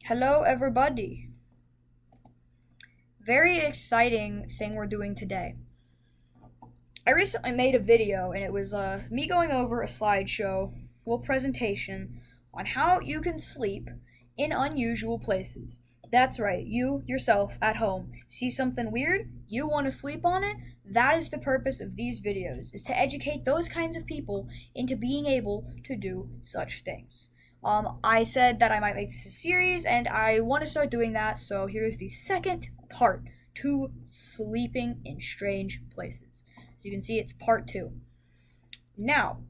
Hello, everybody. Very exciting thing we're doing today. I recently made a video, and it was me going over a slideshow, little presentation on how you can sleep in unusual places. That's right, you yourself at home see something weird, you want to sleep on it. That is the purpose of these videos, is to educate those kinds of people into being able to do such things. I said that I might make this a series, and I want to start doing that. So here's the second part to sleeping in strange places. So you can see it's part two. Now,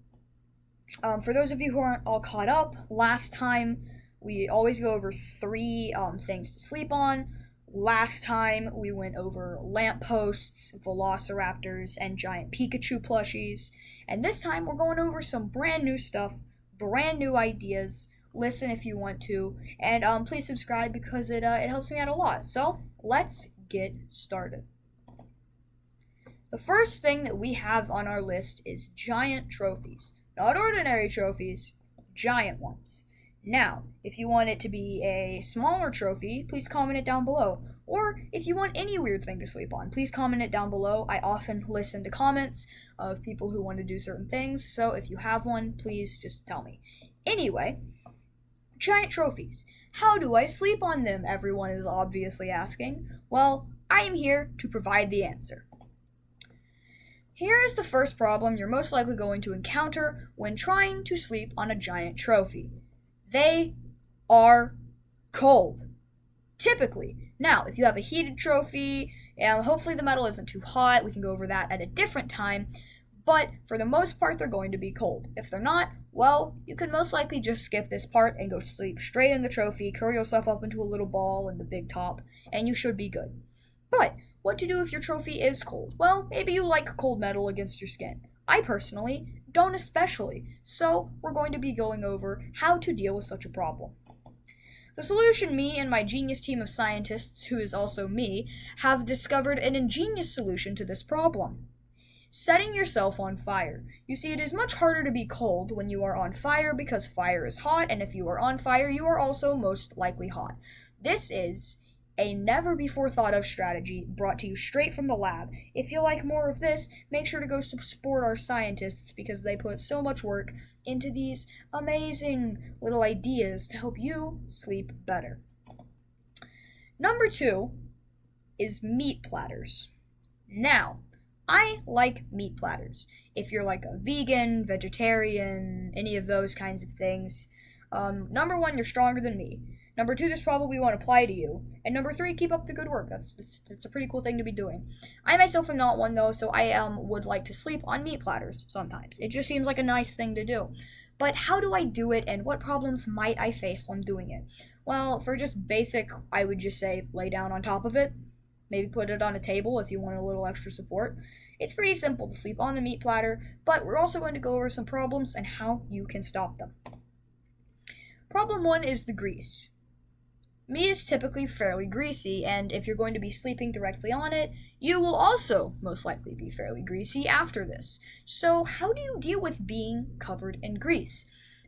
for those of you who aren't all caught up, last time we always go over three things to sleep on. Last time we went over lampposts, velociraptors, and giant Pikachu plushies. And this time we're going over some brand new stuff, brand new ideas. Listen if you want to, and please subscribe because it helps me out a lot. So let's get started. The first thing that we have on our list is giant trophies. Not ordinary trophies, giant ones. Now, if you want it to be a smaller trophy, please comment it down below. Or if you want any weird thing to sleep on, please comment it down below. I often listen to comments of people who want to do certain things, so if you have one, please just tell me. Anyway, giant trophies. How do I sleep on them? Everyone is obviously asking. Well, I am here to provide the answer. Here is the first problem you're most likely going to encounter when trying to sleep on a giant trophy. They are cold. Typically. Now, if you have a heated trophy, hopefully the metal isn't too hot. We can go over that at a different time. But for the most part, they're going to be cold. If they're not, well, you can most likely just skip this part and go to sleep straight in the trophy, curl yourself up into a little ball in the big top, and you should be good. But what to do if your trophy is cold? Well, maybe you like cold metal against your skin. I personally don't especially, so we're going to be going over how to deal with such a problem. The solution me and my genius team of scientists, who is also me, have discovered an ingenious solution to this problem. Setting yourself on fire. You see, it is much harder to be cold when you are on fire because fire is hot, and if you are on fire, you are also most likely hot. This is a never before thought of strategy brought to you straight from the lab. If you like more of this, make sure to go support our scientists because they put so much work into these amazing little ideas to help you sleep better. Number 2 is meat platters. Now, I like meat platters. If you're like a vegan, vegetarian, any of those kinds of things, number 1, you're stronger than me. Number 2, this probably won't apply to you. And number 3, keep up the good work. That's a pretty cool thing to be doing. I myself am not one though, so I would like to sleep on meat platters sometimes. It just seems like a nice thing to do. But how do I do it, and what problems might I face when doing it? Well, for just basic, I would just say lay down on top of it. Maybe put it on a table if you want a little extra support. It's pretty simple to sleep on the meat platter, but we're also going to go over some problems and how you can stop them. Problem 1 is the grease. Meat is typically fairly greasy, and if you're going to be sleeping directly on it, you will also most likely be fairly greasy after this. So how do you deal with being covered in grease?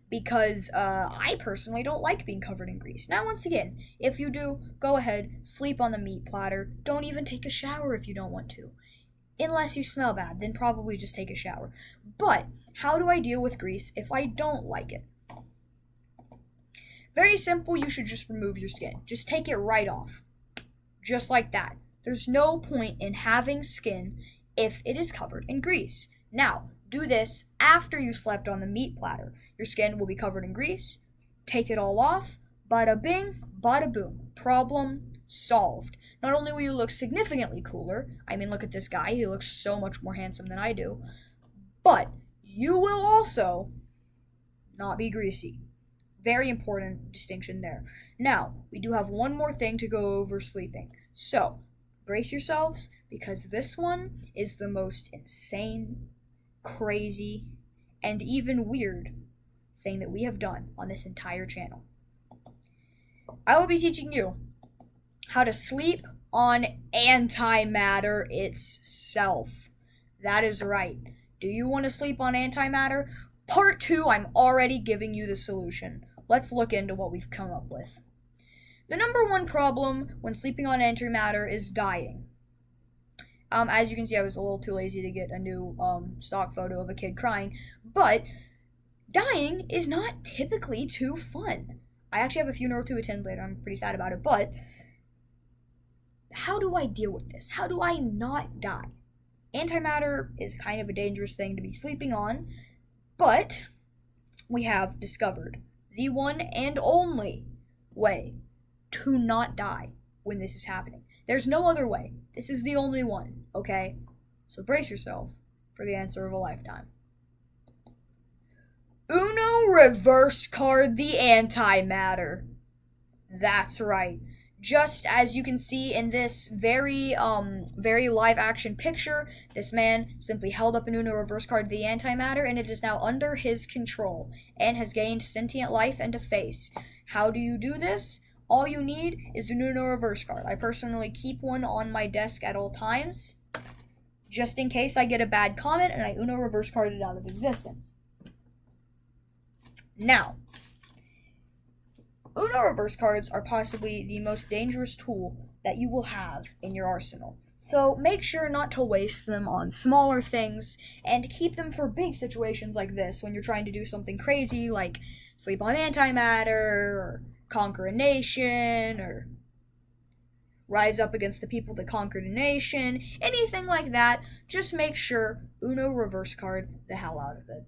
Because I personally don't like being covered in grease. Now, once again, if you do, go ahead, sleep on the meat platter. Don't even take a shower if you don't want to. Unless you smell bad, then probably just take a shower. But how do I deal with grease if I don't like it? Very simple, you should just remove your skin. Just take it right off. Just like that. There's no point in having skin if it is covered in grease. Now, do this after you've slept on the meat platter. Your skin will be covered in grease. Take it all off. Bada bing, bada boom. Problem solved. Not only will you look significantly cooler, I mean, look at this guy, he looks so much more handsome than I do, but you will also not be greasy. Very important distinction there. Now, we do have one more thing to go over sleeping. So, brace yourselves, because this one is the most insane, crazy, and even weird thing that we have done on this entire channel. I will be teaching you how to sleep on antimatter itself. That is right. Do you want to sleep on antimatter? Part 2, I'm already giving you the solution. Let's look into what we've come up with. The number one problem when sleeping on antimatter is dying. As you can see, I was a little too lazy to get a new stock photo of a kid crying, but dying is not typically too fun. I actually have a funeral to attend later. I'm pretty sad about it, but how do I deal with this? How do I not die? Antimatter is kind of a dangerous thing to be sleeping on, but we have discovered the one and only way to not die when this is happening. There's no other way. This is the only one, okay? So brace yourself for the answer of a lifetime. Uno reverse card the antimatter. That's right. Just as you can see in this very live action picture, this man simply held up an Uno reverse card the antimatter, and it is now under his control and has gained sentient life and a face. How do you do this? All you need is an Uno reverse card. I personally keep one on my desk at all times, just in case I get a bad comment and I Uno reverse card it out of existence. Now, Uno reverse cards are possibly the most dangerous tool that you will have in your arsenal. So make sure not to waste them on smaller things and keep them for big situations like this when you're trying to do something crazy like sleep on antimatter or conquer a nation or rise up against the people that conquered a nation, anything like that. Just make sure Uno reverse card the hell out of it.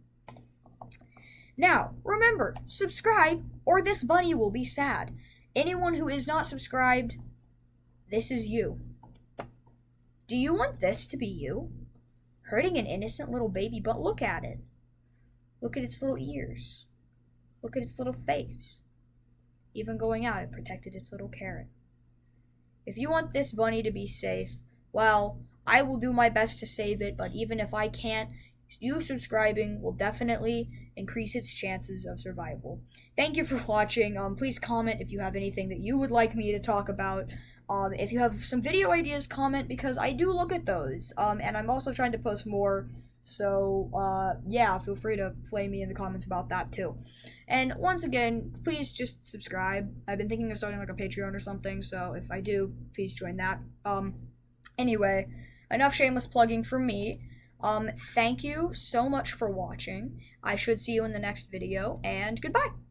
Now, remember, subscribe or this bunny will be sad. Anyone who is not subscribed, this is you. Do you want this to be you? Hurting an innocent little baby, but look at it. Look at its little ears. Look at its little face. Even going out, it protected its little carrot. If you want this bunny to be safe, well, I will do my best to save it, but even if I can't, you subscribing will definitely increase its chances of survival. Thank you for watching. Please comment if you have anything that you would like me to talk about. If you have some video ideas, comment, because I do look at those. And I'm also trying to post more, so yeah, feel free to flame me in the comments about that too. And once again, please just subscribe. I've been thinking of starting like a Patreon or something, so if I do, please join that. Anyway, enough shameless plugging from me. Thank you so much for watching. I should see you in the next video, and goodbye!